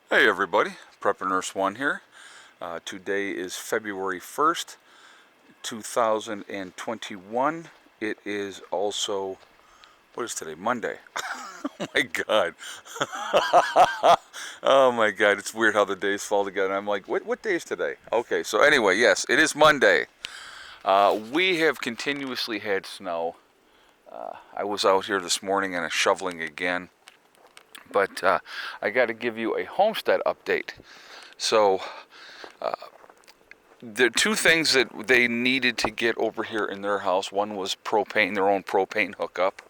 Hey everybody, Prepper Nurse 1 here. Today is February 1st, 2021. It is also, what is today? Monday. Oh my God. Oh my God, it's weird how the days fall together. I'm like, what day is today? Okay, so anyway, yes, it is Monday. We have continuously had snow. I was out here this morning and shoveling again. But I got to give you a homestead update. So, the two things that they needed to get over here in their house, one was propane, their own propane hookup,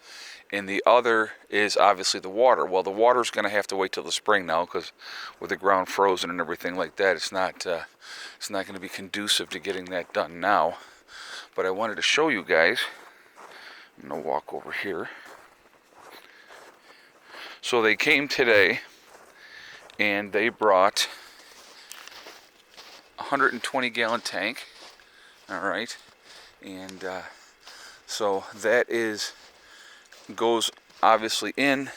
and the other is obviously the water. Well, the water's going to have to wait till the spring now because with the ground frozen and everything like that, it's not going to be conducive to getting that done now. But I wanted to show you guys. I'm going to walk over here. So they came today and they brought a 120-gallon tank. All right, and so that goes obviously in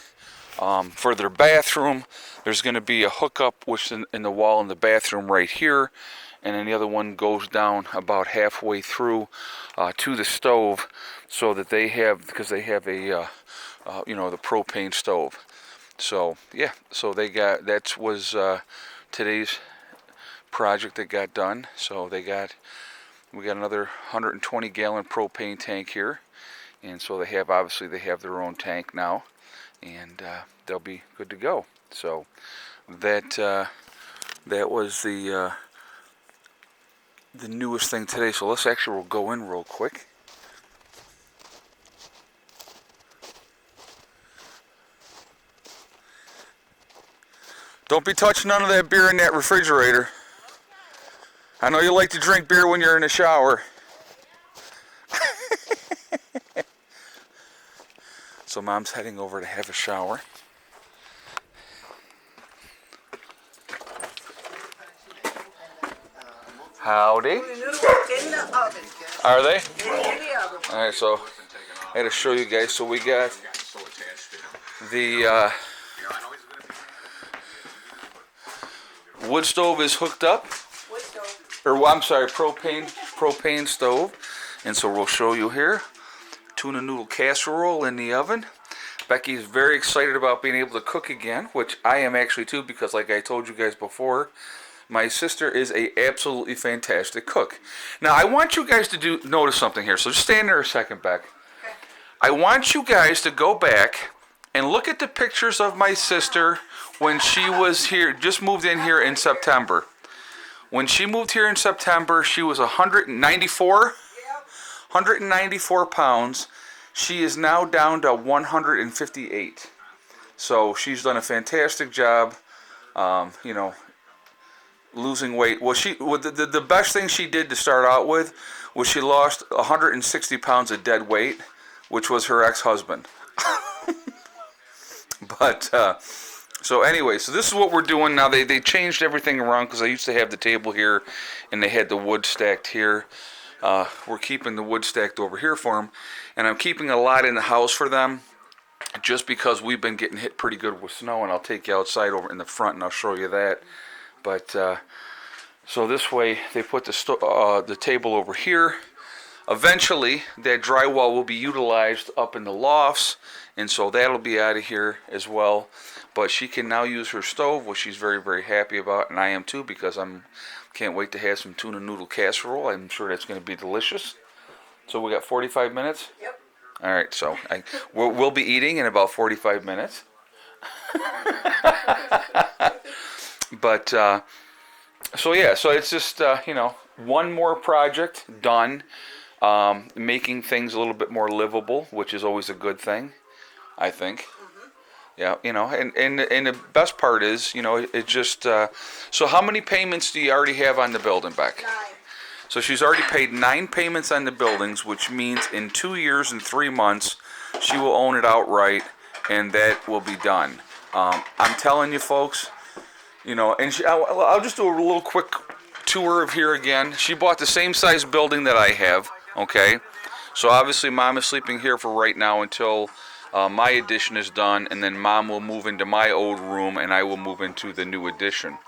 for their bathroom. There's going to be a hookup which in the wall in the bathroom right here, and then the other one goes down about halfway through to the stove, so that they have, because they have a the propane stove. So yeah, so that was today's project that got done. So we got another 120-gallon propane tank here, and so they have their own tank now, and they'll be good to go. So that was the newest thing today. So we'll go in real quick. Don't be touching none of that beer in that refrigerator. I know you like to drink beer when you're in the shower. So Mom's heading over to have a shower. Howdy. Are they? Alright, so I had to show you guys. So we got the wood stove is hooked up. I'm sorry, propane stove. And so we'll show you here. Tuna noodle casserole in the oven. Becky is very excited about being able to cook again, which I am actually too, because like I told you guys before, my sister is a absolutely fantastic cook. Now I want you guys to notice something here. So just stand there a second, Beck. Okay. I want you guys to go back and look at the pictures of my sister when she was here, just moved in here in September. When she moved here in September, she was 194 pounds. She is now down to 158. So she's done a fantastic job, losing weight. Well, the best thing she did to start out with was she lost 160 pounds of dead weight, which was her ex-husband. But so anyway, so this is what we're doing now. They changed everything around because I used to have the table here, and they had the wood stacked here. We're keeping the wood stacked over here for them, and I'm keeping a lot in the house for them, just because we've been getting hit pretty good with snow. And I'll take you outside over in the front, and I'll show you that. But so this way, they put the table over here. Eventually, that drywall will be utilized up in the lofts, and so that'll be out of here as well. But she can now use her stove, which she's very, very happy about, and I am too, because can't wait to have some tuna noodle casserole. I'm sure that's going to be delicious. So we got 45 minutes? Yep. All right, so we'll be eating in about 45 minutes. But, so yeah, so it's just, one more project done, making things a little bit more livable, which is always a good thing, I think. Yeah, and the best part is, it just, so how many payments do you already have on the building, Beck? 9. So she's already paid 9 payments on the buildings, which means in 2 years and 3 months, she will own it outright, and that will be done. I'm telling you, folks, and I'll just do a little quick tour of here again. She bought the same size building that I have, okay? So obviously Mom is sleeping here for right now until my addition is done, and then Mom will move into my old room, and I will move into the new addition.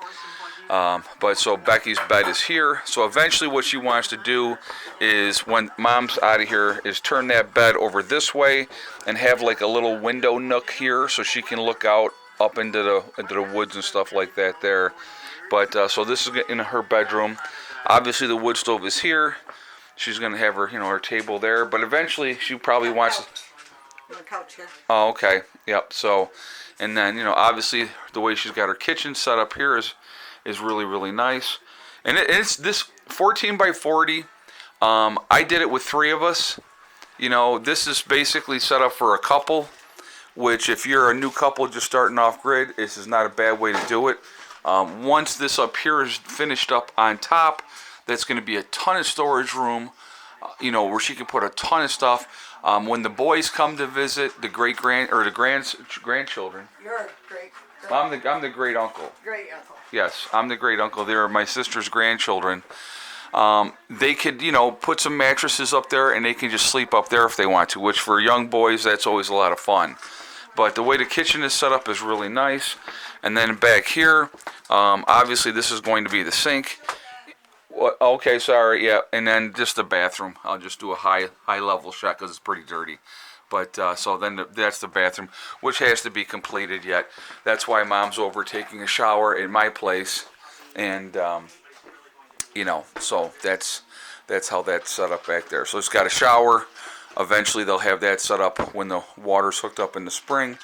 But so Becky's bed is here. So eventually what she wants to do is, when Mom's out of here, is turn that bed over this way and have like a little window nook here so she can look out up into the woods and stuff like that there. But so this is in her bedroom. Obviously the wood stove is here. She's going to have her, her table there. But eventually she probably wants to... The couch here. Oh, okay. Yep. So, and then, obviously the way she's got her kitchen set up here is really, really nice. And it's this 14 by 40. I did it with 3 of us. This is basically set up for a couple, which if you're a new couple just starting off grid, this is not a bad way to do it. Once this up here is finished up on top, that's going to be a ton of storage room, where she can put a ton of stuff. When the boys come to visit, the grandchildren. You're a great. I'm the great uncle. Great uncle. Yes, I'm the great uncle. They're my sister's grandchildren. They could, put some mattresses up there, and they can just sleep up there if they want to, which for young boys, that's always a lot of fun. But the way the kitchen is set up is really nice. And then back here, obviously this is going to be the sink. Okay, sorry, yeah. And then just the bathroom. I'll just do a high level shot because it's pretty dirty. But so then that's the bathroom, which has to be completed yet. That's why Mom's over taking a shower in my place, and so that's how that's set up back there. So it's got a shower. Eventually they'll have that set up when the water's hooked up in the spring.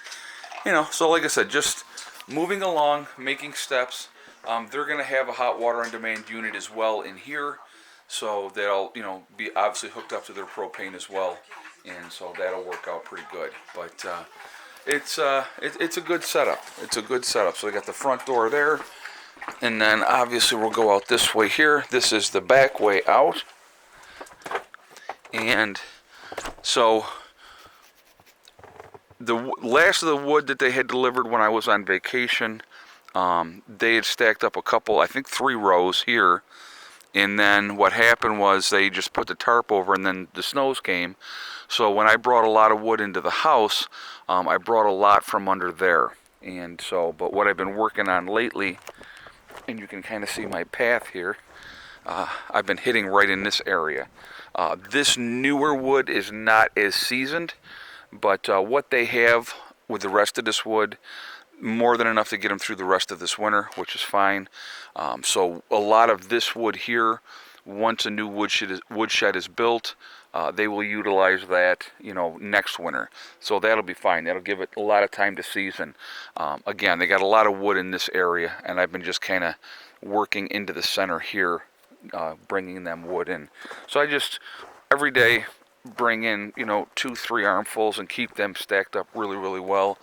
So like I said, just moving along, making steps. They're going to have a hot water on demand unit as well in here, so they'll be obviously hooked up to their propane as well, and so that'll work out pretty good. But it's a good setup. It's a good setup. So they got the front door there, and then obviously we'll go out this way here. This is the back way out, and so the last of the wood that they had delivered when I was on vacation. They had stacked up a couple, I think 3 rows here, and then what happened was they just put the tarp over, and then the snows came. So when I brought a lot of wood into the house, I brought a lot from under there. And so, but what I've been working on lately, and you can kind of see my path here, I've been hitting right in this area. This newer wood is not as seasoned, but what they have with the rest of this wood, more than enough to get them through the rest of this winter, which is fine. So a lot of this wood here, once a new woodshed is built, they will utilize that, next winter. So that'll be fine. That'll give it a lot of time to season. Again, they got a lot of wood in this area, and I've been just kind of working into the center here, bringing them wood in. So I just, every day, bring in, 2-3 armfuls and keep them stacked up really, really well.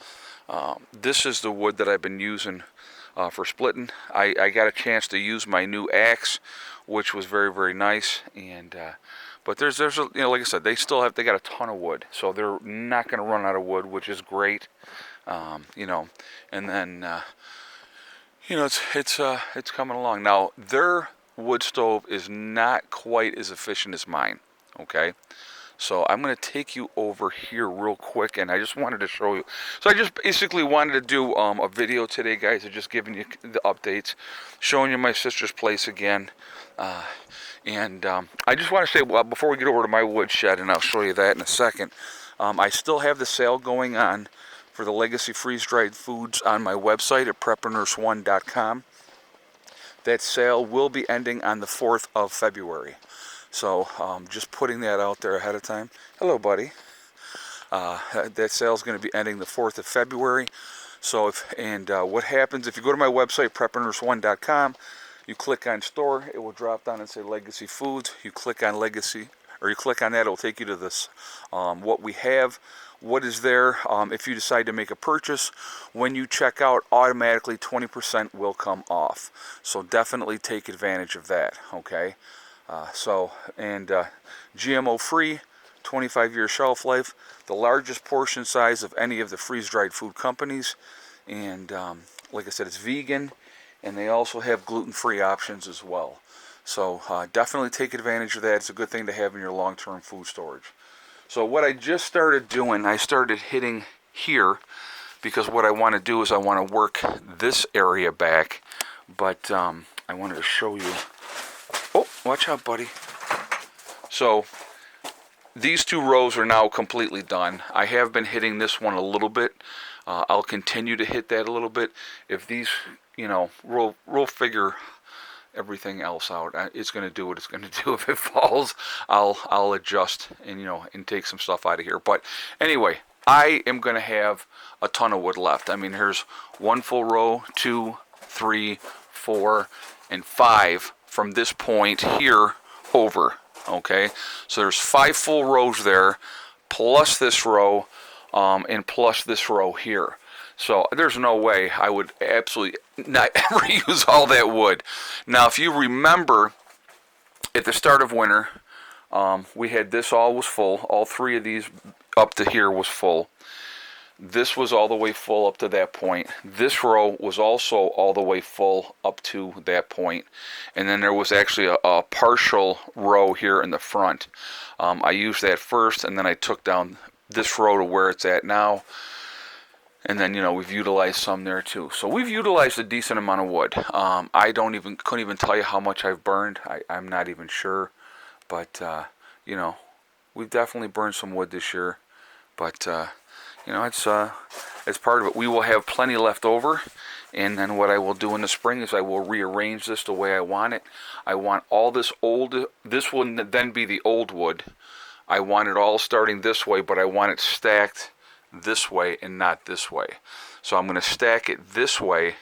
This is the wood that I've been using for splitting. I got a chance to use my new axe, which was very, very nice. And but there's a, like I said, they got a ton of wood, so they're not going to run out of wood, which is great. And then it's coming along. Now their wood stove is not quite as efficient as mine. Okay. So I'm going to take you over here real quick, and I just wanted to show you. So I just basically wanted to do a video today, guys, of just giving you the updates, showing you my sister's place again. And I just want to say, well, before we get over to my woodshed, and I'll show you that in a second, I still have the sale going on for the Legacy freeze-dried foods on my website at preppernurse1.com. That sale will be ending on the 4th of February. So just putting that out there ahead of time. Hello, buddy. That sale is going to be ending the 4th of February. So what happens if you go to my website, preppernurse1.com, you click on store, it will drop down and say Legacy Foods. You click on Legacy, or you click on that, it will take you to this, what we have, what is there. If you decide to make a purchase, when you check out, automatically 20% will come off. So definitely take advantage of that, okay? GMO free, 25-year shelf life, the largest portion size of any of the freeze-dried food companies, and like I said, it's vegan, and they also have gluten-free options as well. So definitely take advantage of that. It's a good thing to have in your long-term food storage. So what I just started doing, I started hitting here, because what I want to do is I want to work this area back. But I wanted to show you. Oh, watch out, buddy. So these 2 rows are now completely done. I have been hitting this one a little bit. I'll continue to hit that a little bit. If these, we'll figure everything else out. It's going to do what it's going to do. If it falls, I'll adjust and and take some stuff out of here. But anyway, I am going to have a ton of wood left. I mean, here's 1 full row, 2, 3, 4, and 5 from this point here over. Okay, so there's 5 full rows there, plus this row, and plus this row here. So there's no way I would absolutely not ever use all that wood. Now, if you remember, at the start of winter, we had this all was full. All 3 of these up to here was full. This was all the way full up to that point. This row was also all the way full up to that point. And then there was actually a partial row here in the front. I used that first, and then I took down this row to where it's at now. And then, we've utilized some there too. So we've utilized a decent amount of wood. I couldn't even tell you how much I've burned. I'm not even sure. But, we've definitely burned some wood this year. But, it's part of it. We will have plenty left over. And then what I will do in the spring is I will rearrange this the way I want it. I want all this will then be the old wood. I want it all starting this way, but I want it stacked this way and not this way. So I'm going to stack it this way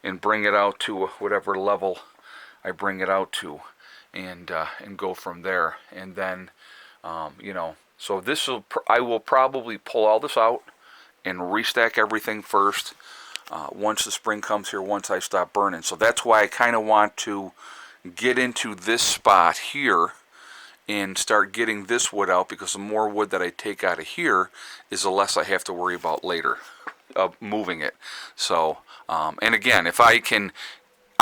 and bring it out to whatever level I bring it out to, and go from there. And then so I will probably pull all this out and restack everything first once the spring comes here, once I stop burning. So that's why I kind of want to get into this spot here and start getting this wood out, because the more wood that I take out of here is the less I have to worry about later moving it. So, and again, if I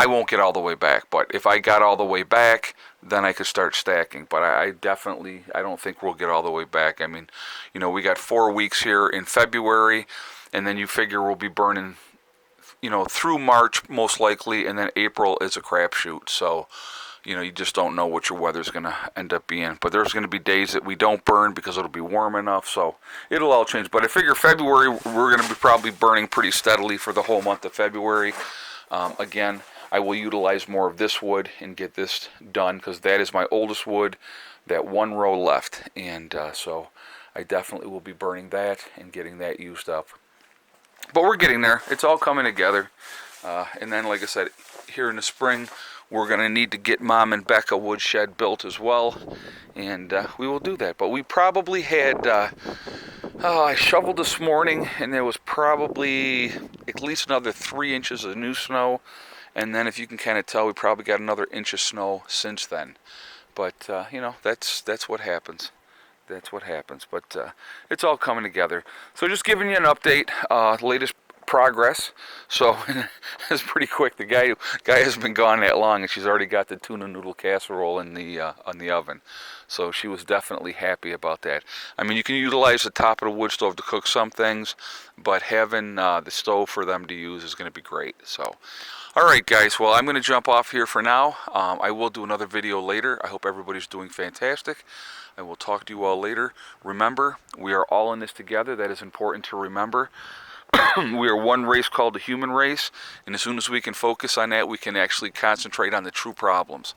won't get all the way back, but if I got all the way back, then I could start stacking. But I don't think we'll get all the way back. I mean, we got 4 weeks here in February, and then you figure we'll be burning, through March most likely, and then April is a crapshoot. So, you just don't know what your weather's going to end up being. But there's going to be days that we don't burn because it'll be warm enough, so it'll all change. But I figure February, we're going to be probably burning pretty steadily for the whole month of February. Again, I will utilize more of this wood and get this done, because that is my oldest wood, that 1 row left. And so I definitely will be burning that and getting that used up. But we're getting there. It's all coming together. And then, like I said, here in the spring, we're going to need to get Mom and Becca woodshed built as well, and we will do that. But we probably had, I shoveled this morning, and there was probably at least another 3 inches of new snow, and then if you can kind of tell, we probably got another inch of snow since then. But, that's what happens. That's what happens. But it's all coming together. So just giving you an update, latest progress. So it's pretty quick. The guy hasn't been gone that long, and she's already got the tuna noodle casserole in the oven. So she was definitely happy about that. I mean, you can utilize the top of the wood stove to cook some things, but having the stove for them to use is going to be great. So, all right, guys. Well, I'm going to jump off here for now. I will do another video later. I hope everybody's doing fantastic. I will talk to you all later. Remember, we are all in this together. That is important to remember. We are one race called the human race, and as soon as we can focus on that, we can actually concentrate on the true problems.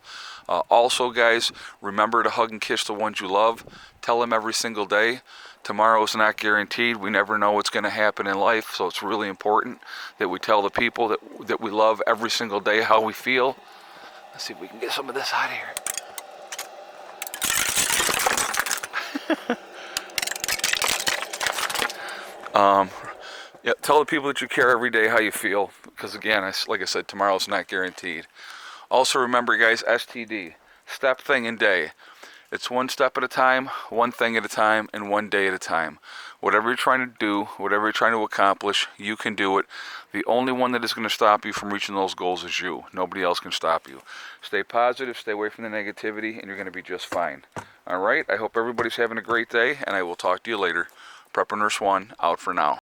Also, guys, remember to hug and kiss the ones you love. Tell them every single day. Tomorrow is not guaranteed. We never know what's going to happen in life, so it's really important that we tell the people that we love every single day how we feel. Let's see if we can get some of this out of here. Yeah, tell the people that you care every day how you feel, because again, like I said, tomorrow's not guaranteed. Also remember, guys, STD, step, thing, and day. It's one step at a time, one thing at a time, and one day at a time. Whatever you're trying to do, whatever you're trying to accomplish, you can do it. The only one that is going to stop you from reaching those goals is you. Nobody else can stop you. Stay positive, stay away from the negativity, and you're going to be just fine. All right, I hope everybody's having a great day, and I will talk to you later. Prepper Nurse 1, out for now.